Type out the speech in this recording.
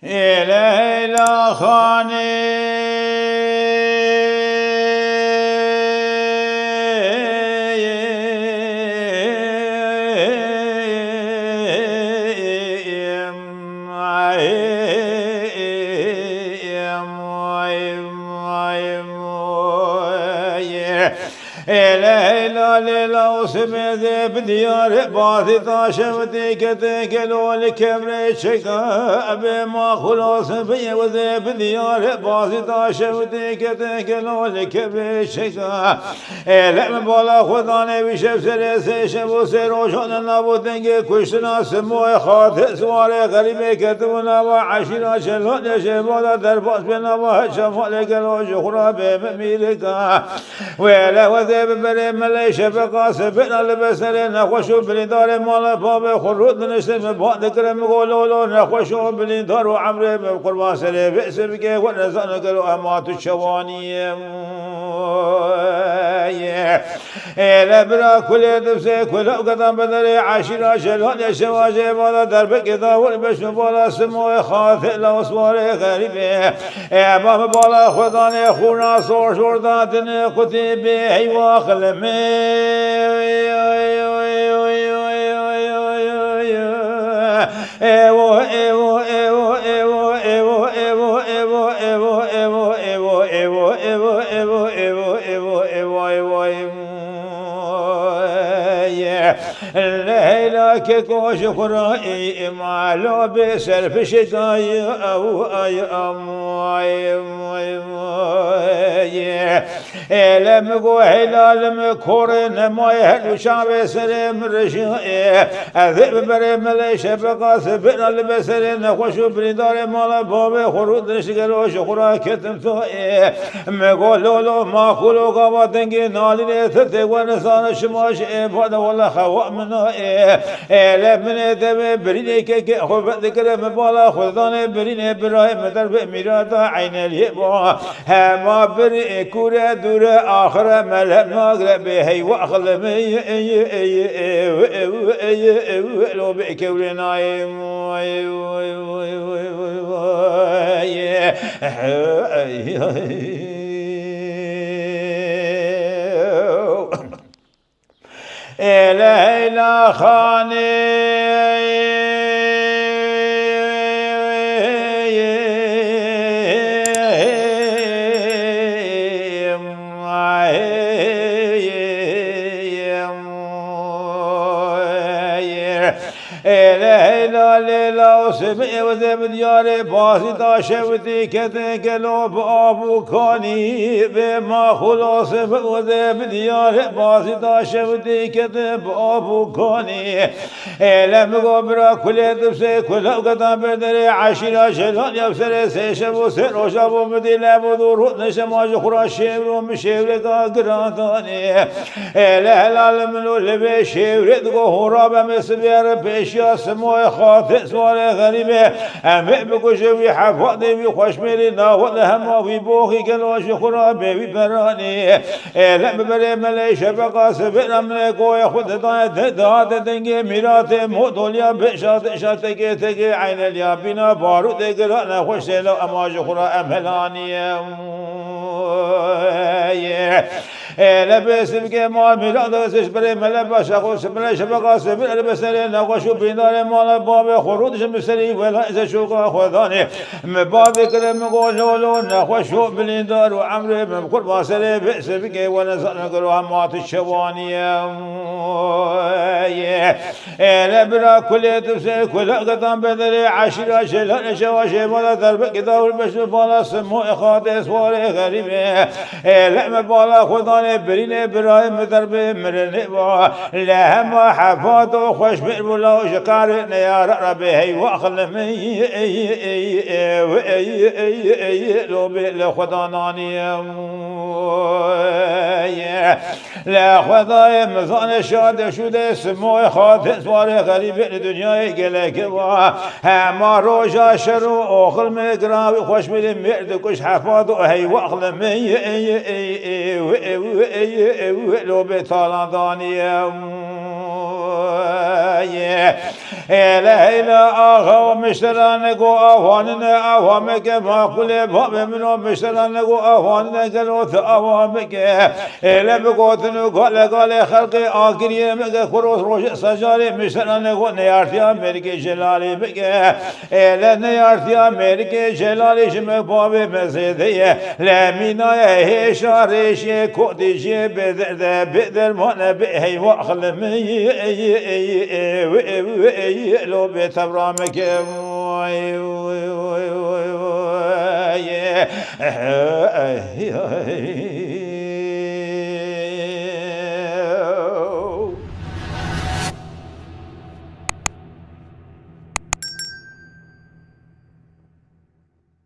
ليلى خاني ليلى ليلى وسميت بديار باثي طاشمتي كتكلو الكبر شكا بما خلاص في وذي بديار باثي طاشمتي كتكلو الكبر شكا لم بولا خذاني بشف سريسي شبو سيروشون النابو تنجي كشنا سموي خاطئ سواري غريبي كتبنا وعشينا شلون يشبولا درباس بنا وهشمو لقلو شخرا بمميركا ولا وذي ببري مليشة بقاسبنا لبسرين نخوشو بلدار مالا بابي خرود نشتم بعد كرم قولولو نخوشو بلدار وعمري بقربان سري بئس بكي ونزان كرو أمات الشواني لبرا كل دفسي كل قدام بدري عشيرا شلون يشواجي بالا دربك داول بشو بالا سموي خاطئ لوسواري غريبي باب بالا خداني خونا صور شورداتني كتبي هيوا خلمي الليلة كيكو شخرائي معلو بسلف شقاي أو أي أمواي لم قو هلال مكورن ما يهلو شعب سلم رشائي أذب بري مليشة بقاسبنا لبسرين نخوشو بردار مالا بابي خرود نشقلو شخرا كتم ثائي مقولولو ما خلو قواتنجي نالي تتي ونسان شماش فادا والله خواء منائي لمن دم بريني كي خبت ذكر مبالا خذاني بريني براي مدرب ميرادا عين اليبا هما بري كورة دورة آخر ملهم ناقر بهي وأخلمي لو بكولنا ليلى خاني ليلى ليلى وسمي وذي بدياري باسي طاشوتي كتكلو بأبو كاني بما خلاص وذي بدياري باسي طاشوتي كتب بأبو كاني لم قبرا كل دبسي كل قدام بدري عشيرا شلون يبسري سيشبو سيرو شابو مدينة بدور نشما جخرا شيرو مشيري قرانتاني لهلال منو لبي شيري دقو هرابا مسبير بيشيا سموي خاطئ سوالي غريبة أمئ بكشوي حفاظي بخوش ميري ناوض هما في بوخي كلوش خرابي ببراني لم بري مليشة بقاسبنا من كوي خد دات دنجي ميراتي مودوليا بشات شاتكي تكي عين اليابينا بارود قرانا خوش لو أماج خرا أمهلاني لبس بكي مال ميلاد سبري ملبا شخو سبري شبقا سبري لبسري نقشو بينار مال باب خروج مسري ولا إذا شوقا خذاني مباب كرم قولولو نخشو بلندار وعمري بكل باسري بئس بكي ونزل نقلو همات الشواني لبرا كل تفسي كل قطان بدري عشرة شلون شواشي مالا دربك داول بشو بالا سمو إخاتي سواري غريبي لما بالا خذاني بريني برايم دربي مرني لهم حفاظ وخش بالولا وشكار يا ربي هي واخلمي لو بالخداناني لا خداي مزان شاد شود سمو خاطئ سواري غريب الدنيا قلك ما روجا شرو اخل مقراوي خوش من مرد كش حفاظ هي واخلمي لو بطالان داني إلى آخا ومشترانكو أهواننا أهوامك ما قل باب منو مشترانكو أهواننا قلوث أهوامك إلى بقوتنو قال خلقي آخرين مك خروس روش سجاري مشترانكو نيارتي أمريكي جلالي بك إلى نيارتي أمريكي جلالي شمك بابي مسيدي لامينا هيشا ريشي كوديشي بدر مانا بهي وأخلمي لو بتبرامك